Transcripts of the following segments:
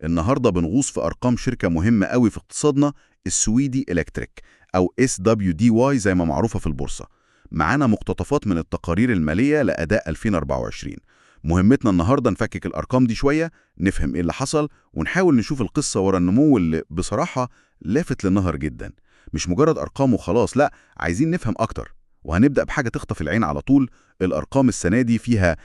النهاردة بنغوص في أرقام شركة مهمة قوي في اقتصادنا، السويدي إلكتريك أو SWDY زي ما معروفة في البورصة. معانا مقتطفات من التقارير المالية لأداء 2024. مهمتنا النهاردة نفكك الأرقام دي شوية، نفهم إيه اللي حصل، ونحاول نشوف القصة ورا النمو اللي بصراحة لافت للنظر جدا. مش مجرد أرقام وخلاص، لا، عايزين نفهم أكتر. وهنبدأ بحاجة تخطف العين على طول. الأرقام السنة دي فيها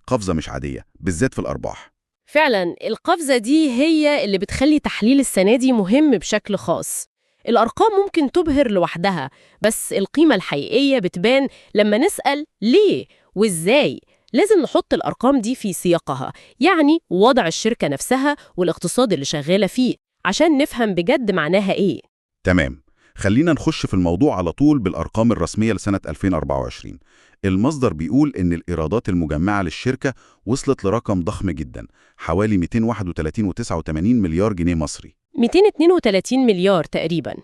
قفزة مش عادية، بالذات في الأرباح. فعلا القفزة دي هي اللي بتخلي تحليل السنة دي مهم بشكل خاص. الأرقام ممكن تبهر لوحدها، بس القيمة الحقيقية بتبان لما نسأل ليه وإزاي. لازم نحط الأرقام دي في سياقها، يعني وضع الشركة نفسها والاقتصاد اللي شغالة فيه، عشان نفهم بجد معناها إيه. تمام، خلينا نخش في الموضوع على طول بالأرقام الرسمية لسنة 2024. المصدر بيقول إن الإيرادات المجمعة للشركة وصلت لرقم ضخم جدا، حوالي 231.89 مليار جنيه مصري. 232 مليار تقريبا.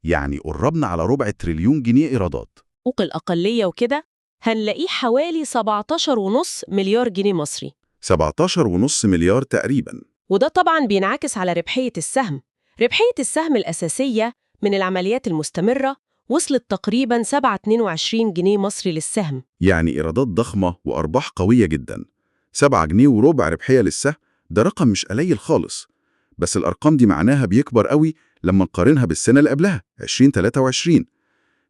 يعني قربنا على ربع تريليون جنيه إيرادات. حقوق الأقلية وكده هنلاقيه حوالي 17.5 مليار جنيه مصري. 17.5 مليار تقريبا. وده طبعاً بينعكس على ربحية السهم. ربحية السهم الأساسية من العمليات المستمرة وصلت تقريباً 7.22 جنيه مصري للسهم. يعني إيرادات ضخمة وأرباح قوية جدا. 7 جنيه وربع ربحية للسهم، ده رقم مش قليل خالص. بس الأرقام دي معناها بيكبر قوي لما نقارنها بالسنة اللي قبلها 2023.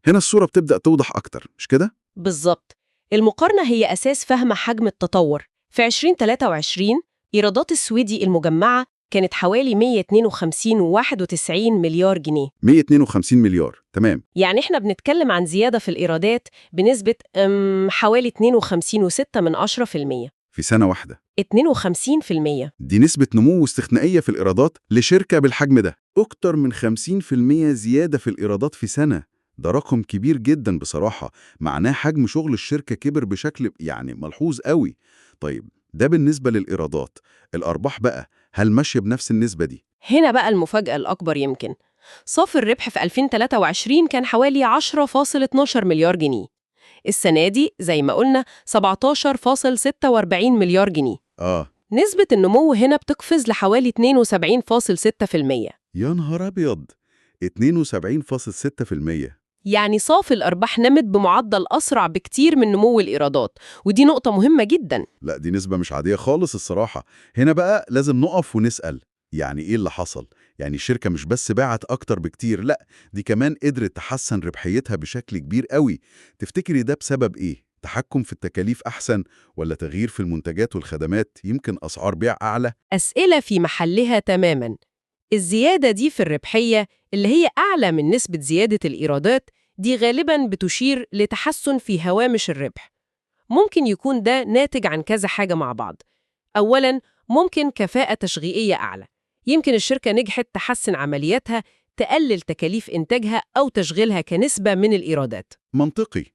هنا الصورة بتبدأ توضح أكتر، مش كده؟ بالظبط، المقارنة هي أساس فهم حجم التطور. في 2023 إيرادات السويدي المجمعة كانت حوالي 152.91 مليار جنيه. 152 مليار، تمام. يعني إحنا بنتكلم عن زيادة في الإيرادات بنسبة حوالي 52.6%. في سنة واحدة. 52%. دي نسبة نمو استثنائية في الإيرادات لشركة بالحجم ده. أكتر من 50% زيادة في الإيرادات في سنة. ده رقم كبير جدا بصراحة، معناه حجم شغل الشركة كبر بشكل ملحوظ قوي. طيب، ده بالنسبة للإيرادات. الأرباح بقى، هل ماشية بنفس النسبة دي؟ هنا بقى المفاجأة الأكبر يمكن. صافي الربح في 2023 كان حوالي 10.12 مليار جنيه. السنة دي زي ما قلنا 17.46 مليار جنيه. نسبة النمو هنا بتقفز لحوالي 72.6%. يا نهار أبيض، 72.6%. يعني صافي الأرباح نمت بمعدل أسرع بكتير من نمو الإيرادات، ودي نقطة مهمة جداً. لا، دي نسبة مش عادية خالص الصراحة. هنا بقى لازم نقف ونسأل، يعني إيه اللي حصل؟ يعني الشركة مش بس باعت أكتر بكتير، لا، دي كمان قدرت تحسن ربحيتها بشكل كبير قوي. تفتكري ده بسبب إيه؟ تحكم في التكاليف أحسن، ولا تغيير في المنتجات والخدمات، يمكن أسعار بيع أعلى؟ أسئلة في محلها تماماً. الزيادة دي في الربحية اللي هي أعلى من نسبة زيادة الإيرادات دي غالباً بتشير لتحسن في هوامش الربح. ممكن يكون ده ناتج عن كذا حاجة مع بعض. أولاً، ممكن كفاءة تشغيلية أعلى. يمكن الشركة نجحت تحسن عملياتها، تقلل تكاليف إنتاجها أو تشغيلها كنسبة من الإيرادات. منطقي.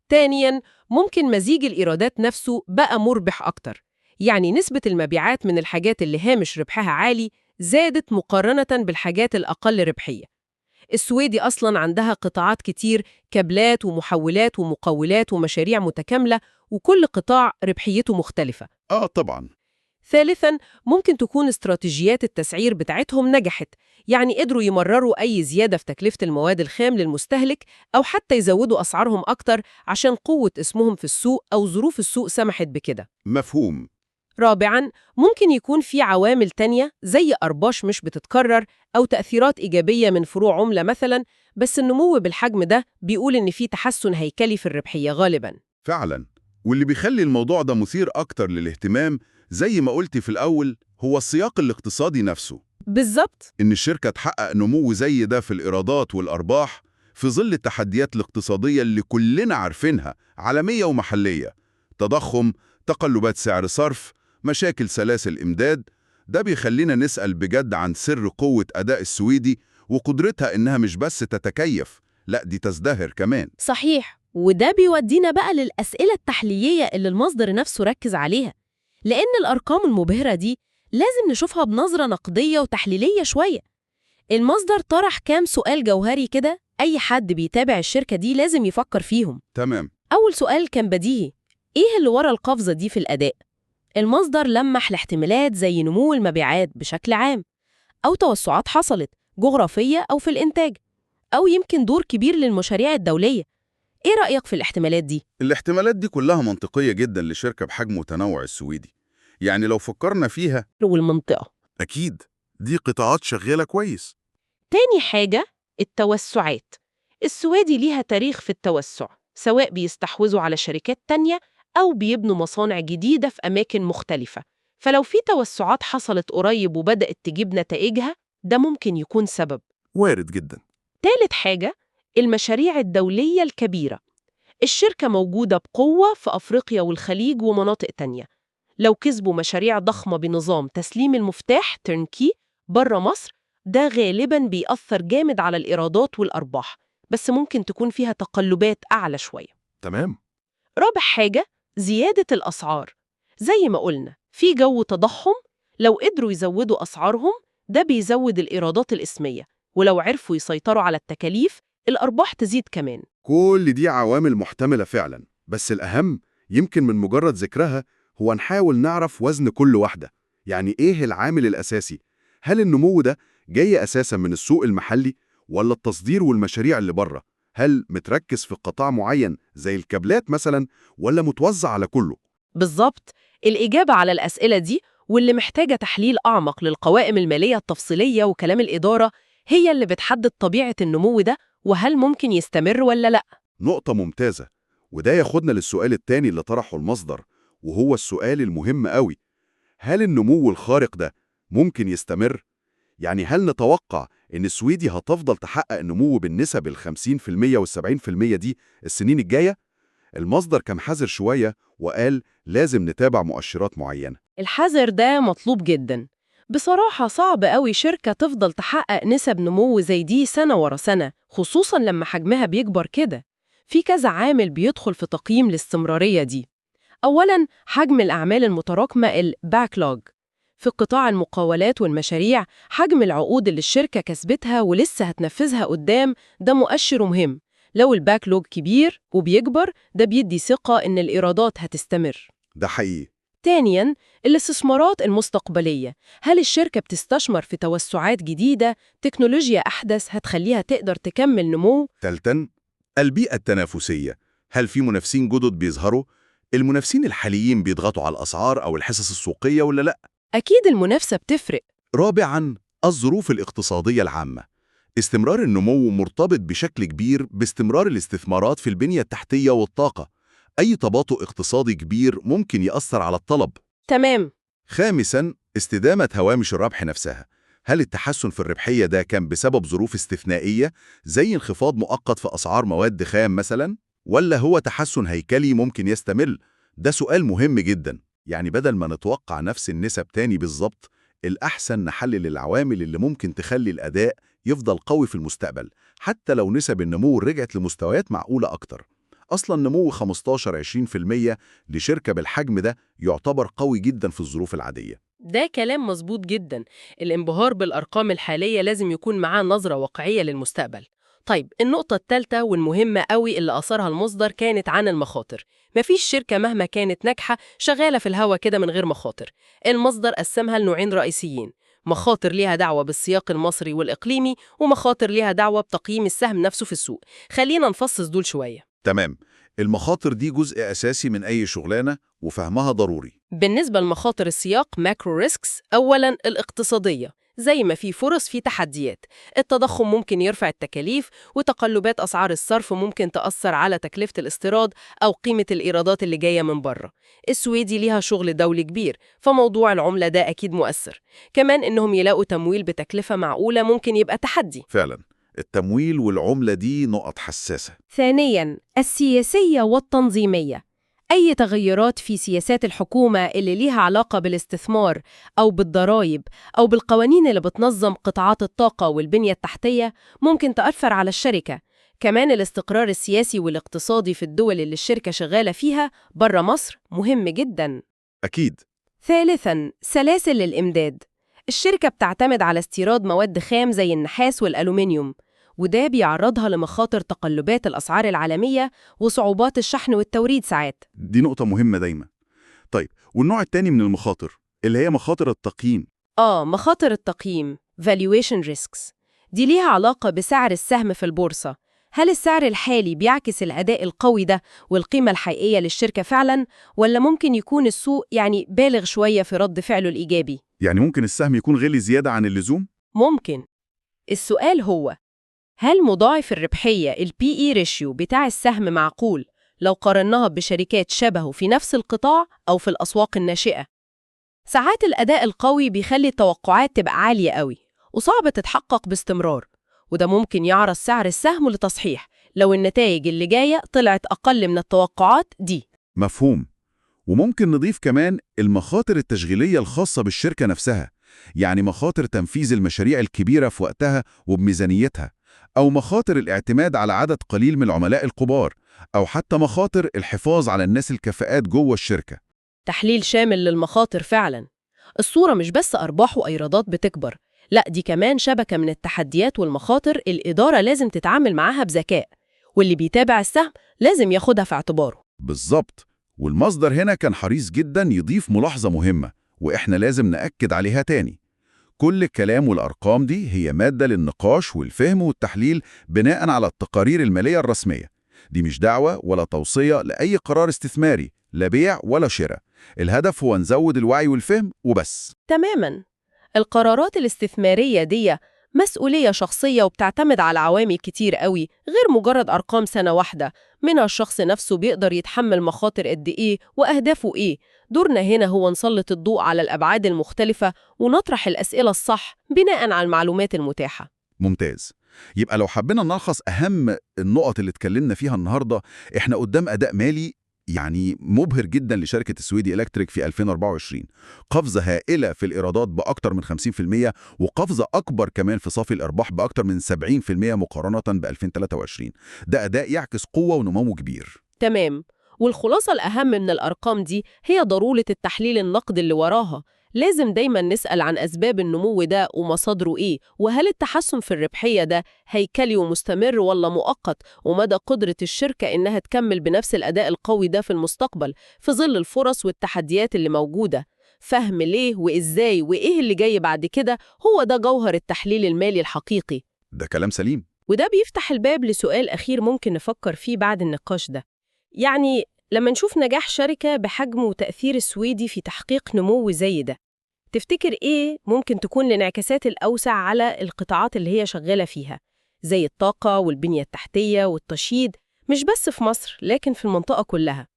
تانياً، ممكن مزيج الإيرادات نفسه بقى مربح أكتر. يعني نسبة المبيعات من الحاجات اللي هامش ربحها عالي زادت مقارنة بالحاجات الأقل ربحية. السويدي أصلاً عندها قطاعات كتير، كابلات ومحولات ومقاولات ومشاريع متكاملة، وكل قطاع ربحيته مختلفة. طبعا. ثالثاً، ممكن تكون استراتيجيات التسعير بتاعتهم نجحت، يعني قدروا يمرروا أي زيادة في تكلفة المواد الخام للمستهلك، أو حتى يزودوا أسعارهم أكتر عشان قوة اسمهم في السوق أو ظروف السوق سمحت بكده. مفهوم. رابعاً، ممكن يكون في عوامل تانية زي أرباح مش بتتكرر أو تأثيرات إيجابية من فروع عملة مثلاً، بس النمو بالحجم ده بيقول إن في تحسن هيكلي في الربحية غالباً. فعلا. واللي بيخلي الموضوع ده مثير أكتر للاهتمام، زي ما قلتي في الأول، هو السياق الاقتصادي نفسه. بالظبط. إن الشركة تحقق نمو زي ده في الإيرادات والأرباح في ظل التحديات الاقتصادية اللي كلنا عارفينها، عالمية ومحلية. تضخم، تقلبات سعر صرف، مشاكل سلاسل إمداد. ده بيخلينا نسأل بجد عن سر قوة أداء السويدي وقدرتها إنها مش بس تتكيف، لا، دي تزدهر كمان. صحيح، وده بيودينا بقى للأسئلة التحليلية اللي المصدر نفسه ركز عليها، لأن الأرقام المبهرة دي لازم نشوفها بنظرة نقدية وتحليلية شوية. المصدر طرح كام سؤال جوهري كده أي حد بيتابع الشركة دي لازم يفكر فيهم. تمام. أول سؤال كان بديهي: إيه اللي ورا القفزة دي في الأداء؟ المصدر لمح لاحتمالات زي نمو المبيعات بشكل عام، أو توسعات حصلت جغرافية أو في الإنتاج، أو يمكن دور كبير للمشاريع الدولية. إيه رأيك في الاحتمالات دي؟ الاحتمالات دي كلها منطقية جدا لشركة بحجم وتنوع السويدي. يعني لو فكرنا فيها، والمنطقة. أكيد دي قطاعات شغالة كويس. تاني حاجة، التوسعات. السويدي ليها تاريخ في التوسع، سواء بيستحوذوا على شركات تانية أو بيبنوا مصانع جديدة في أماكن مختلفة. فلو في توسعات حصلت قريب وبدأت تجيب نتائجها، ده ممكن يكون سبب. وارد جدا. تالت حاجة، المشاريع الدولية الكبيرة. الشركة موجودة بقوة في أفريقيا والخليج ومناطق تانية. لو كسبوا مشاريع ضخمة بنظام تسليم المفتاح ترنكي بره مصر، ده غالباً بيأثر جامد على الإيرادات والأرباح، بس ممكن تكون فيها تقلبات أعلى شوية. تمام. رابع حاجة، زيادة الأسعار. زي ما قلنا، في جو تضخم. لو قدروا يزودوا أسعارهم، ده بيزود الإيرادات الإسمية، ولو عرفوا يسيطروا على التكاليف، الأرباح تزيد كمان. كل دي عوامل محتملة فعلا، بس الأهم يمكن من مجرد ذكرها هو نحاول نعرف وزن كل واحدة. يعني إيه العامل الأساسي؟ هل النمو ده جاي أساسا من السوق المحلي ولا التصدير والمشاريع اللي بره؟ هل متركز في قطاع معين زي الكابلات مثلا ولا متوزع على كله؟ بالظبط. الإجابة على الأسئلة دي، واللي محتاجة تحليل أعمق للقوائم المالية التفصيلية وكلام الإدارة، هي اللي بتحدد طبيعة النمو ده وهل ممكن يستمر ولا لأ. نقطة ممتازة. وده ياخدنا للسؤال التاني اللي طرحه المصدر، وهو السؤال المهم قوي: هل النمو الخارق ده ممكن يستمر؟ يعني هل نتوقع إن السويدي هتفضل تحقق نمو بالنسب 50% وال70% دي السنين الجاية؟ المصدر كان حذر شوية وقال لازم نتابع مؤشرات معينة. الحذر ده مطلوب جدا. بصراحة صعب قوي شركة تفضل تحقق نسب نمو زي دي سنة ورا سنة، خصوصا لما حجمها بيكبر كده. في كذا عامل بيدخل في تقييم الاستمرارية دي. أولاً، حجم الأعمال المتراكمة الباكلوج. في قطاع المقاولات والمشاريع، حجم العقود اللي الشركة كسبتها ولسه هتنفذها قدام، ده مؤشر مهم. لو الباكلوج كبير وبيكبر، ده بيدي ثقة إن الإيرادات هتستمر. ده حقيقي. تانياً، الاستثمارات المستقبلية. هل الشركة بتستثمر في توسعات جديدة، تكنولوجيا أحدث هتخليها تقدر تكمل نمو؟ تالتاً، البيئة التنافسية. هل في منافسين جدد بيظهروا؟ المنافسين الحاليين بيضغطوا على الأسعار أو الحصص السوقية ولا لأ؟ أكيد المنافسة بتفرق. رابعاً، الظروف الاقتصادية العامة. استمرار النمو مرتبط بشكل كبير باستمرار الاستثمارات في البنية التحتية والطاقة. أي تباطؤ اقتصادي كبير ممكن يأثر على الطلب. تمام. خامساً، استدامة هوامش الربح نفسها. هل التحسن في الربحية ده كان بسبب ظروف استثنائية زي انخفاض مؤقت في أسعار مواد خام مثلاً؟ ولا هو تحسن هيكلي ممكن يستمر؟ ده سؤال مهم جداً. يعني بدل ما نتوقع نفس النسب تاني بالظبط، الأحسن نحلل العوامل اللي ممكن تخلي الأداء يفضل قوي في المستقبل، حتى لو نسب النمو رجعت لمستويات معقولة أكتر. أصلاً نمو 15-20% لشركة بالحجم ده يعتبر قوي جداً في الظروف العادية. ده كلام مظبوط جدا. الانبهار بالأرقام الحالية لازم يكون معاه نظرة واقعية للمستقبل. طيب، النقطة الثالثة والمهمة قوي اللي أثرها المصدر كانت عن المخاطر. مفيش شركة مهما كانت ناجحة شغالة في الهوا كده من غير مخاطر. المصدر قسمها لنوعين رئيسيين: مخاطر ليها دعوة بالسياق المصري والإقليمي، ومخاطر ليها دعوة بتقييم السهم نفسه في السوق. خلينا نفصص دول شوية. تمام. المخاطر دي جزء أساسي من أي شغلانة وفهمها ضروري. بالنسبة لمخاطر السياق ماكرو ريسكس، أولاً الاقتصادية. زي ما في فرص في تحديات. التضخم ممكن يرفع التكاليف، وتقلبات أسعار الصرف ممكن تأثر على تكلفة الاستيراد أو قيمة الإيرادات اللي جاية من بره. السويدي ليها شغل دولي كبير، فموضوع العملة ده أكيد مؤثر. كمان إنهم يلاقوا تمويل بتكلفة معقولة ممكن يبقى تحدي. فعلا، التمويل والعملة دي نقط حساسة. ثانياً، السياسية والتنظيمية. أي تغيرات في سياسات الحكومة اللي ليها علاقة بالاستثمار أو بالضرائب أو بالقوانين اللي بتنظم قطاعات الطاقة والبنية التحتية ممكن تأثر على الشركة. كمان الاستقرار السياسي والاقتصادي في الدول اللي الشركة شغالة فيها بره مصر مهم جداً. أكيد. ثالثاً، سلاسل الإمداد. الشركة بتعتمد على استيراد مواد خام زي النحاس والألومنيوم، وده بيعرضها لمخاطر تقلبات الأسعار العالمية وصعوبات الشحن والتوريد ساعات. دي نقطة مهمة دايما. طيب، والنوع التاني من المخاطر اللي هي مخاطر التقييم. مخاطر التقييم valuation risks دي ليها علاقة بسعر السهم في البورصة. هل السعر الحالي بيعكس الأداء القوي ده والقيمة الحقيقية للشركة فعلاً، ولا ممكن يكون السوق بالغ شوية في رد فعله الإيجابي؟ يعني ممكن السهم يكون غلي زيادة عن اللزوم؟ ممكن. السؤال هو، هل مضاعف الربحية ال PE ratio بتاع السهم معقول لو قارناها بشركات شبهه في نفس القطاع أو في الأسواق الناشئة؟ ساعات الأداء القوي بيخلي التوقعات تبقى عالية قوي وصعب تتحقق باستمرار، وده ممكن يعرض سعر السهم لتصحيح لو النتائج اللي جاية طلعت أقل من التوقعات دي. مفهوم. وممكن نضيف كمان المخاطر التشغيلية الخاصة بالشركة نفسها، يعني مخاطر تنفيذ المشاريع الكبيرة في وقتها وبميزانيتها، أو مخاطر الاعتماد على عدد قليل من العملاء الكبار، أو حتى مخاطر الحفاظ على الناس الكفاءات جوه الشركة. تحليل شامل للمخاطر فعلا. الصورة مش بس أرباح وإيرادات بتكبر، لا دي كمان شبكة من التحديات والمخاطر الإدارة لازم تتعامل معاها بذكاء، واللي بيتابع السهم لازم ياخدها في اعتباره. بالظبط. والمصدر هنا كان حريص جدا يضيف ملاحظة مهمة، وإحنا لازم نأكد عليها تاني. كل الكلام والأرقام دي هي مادة للنقاش والفهم والتحليل بناء على التقارير المالية الرسمية. دي مش دعوة ولا توصية لأي قرار استثماري، لا بيع ولا شراء. الهدف هو نزود الوعي والفهم وبس. تماماً. القرارات الاستثمارية دي مسؤولية شخصية وبتعتمد على عوامل كتير قوي غير مجرد أرقام سنة واحدة. منها الشخص نفسه بيقدر يتحمل مخاطر قد إيه وأهدافه إيه. دورنا هنا هو نسلط الضوء على الأبعاد المختلفة ونطرح الأسئلة الصح بناء على المعلومات المتاحة. ممتاز. يبقى لو حبينا نلخص أهم النقط اللي اتكلمنا فيها النهاردة، إحنا قدام أداء مالي مبهر جدا لشركة السويدي إلكتريك في 2024. قفزة هائلة في الإيرادات بأكتر من 50%، وقفزة أكبر كمان في صافي الأرباح بأكتر من 70% مقارنة ب 2023. ده أداء يعكس قوة ونمو كبير. تمام. والخلاصة الأهم من الأرقام دي هي ضرورة التحليل النقدي اللي وراها. لازم دايما نسأل عن أسباب النمو ده ومصادره إيه، وهل التحسن في الربحية ده هيكلي ومستمر ولا مؤقت، ومدى قدرة الشركة إنها تكمل بنفس الأداء القوي ده في المستقبل في ظل الفرص والتحديات اللي موجودة. فهم ليه وإزاي وإيه اللي جاي بعد كده هو ده جوهر التحليل المالي الحقيقي. ده كلام سليم. وده بيفتح الباب لسؤال أخير ممكن نفكر فيه بعد النقاش ده. لما نشوف نجاح شركة بحجم وتأثير السويدي في تحقيق نمو زي ده، تفتكر إيه ممكن تكون الانعكاسات الأوسع على القطاعات اللي هي شغالة فيها، زي الطاقة والبنية التحتية والتشييد، مش بس في مصر لكن في المنطقة كلها؟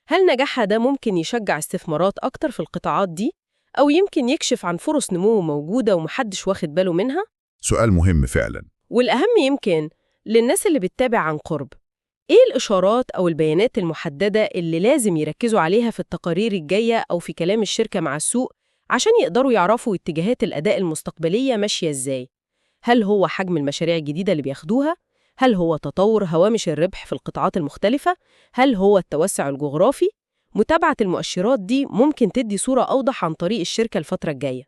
هل نجاحها ده ممكن يشجع استثمارات أكتر في القطاعات دي، أو يمكن يكشف عن فرص نمو موجودة ومحدش واخد باله منها؟ سؤال مهم فعلا. والأهم يمكن للناس اللي بتتابع عن قرب، إيه الإشارات أو البيانات المحددة اللي لازم يركزوا عليها في التقارير الجاية أو في كلام الشركة مع السوق عشان يقدروا يعرفوا اتجاهات الأداء المستقبلية ماشية إزاي؟ هل هو حجم المشاريع الجديدة اللي بياخدوها؟ هل هو تطور هوامش الربح في القطاعات المختلفة؟ هل هو التوسع الجغرافي؟ متابعة المؤشرات دي ممكن تدي صورة أوضح عن طريق الشركة الفترة الجاية.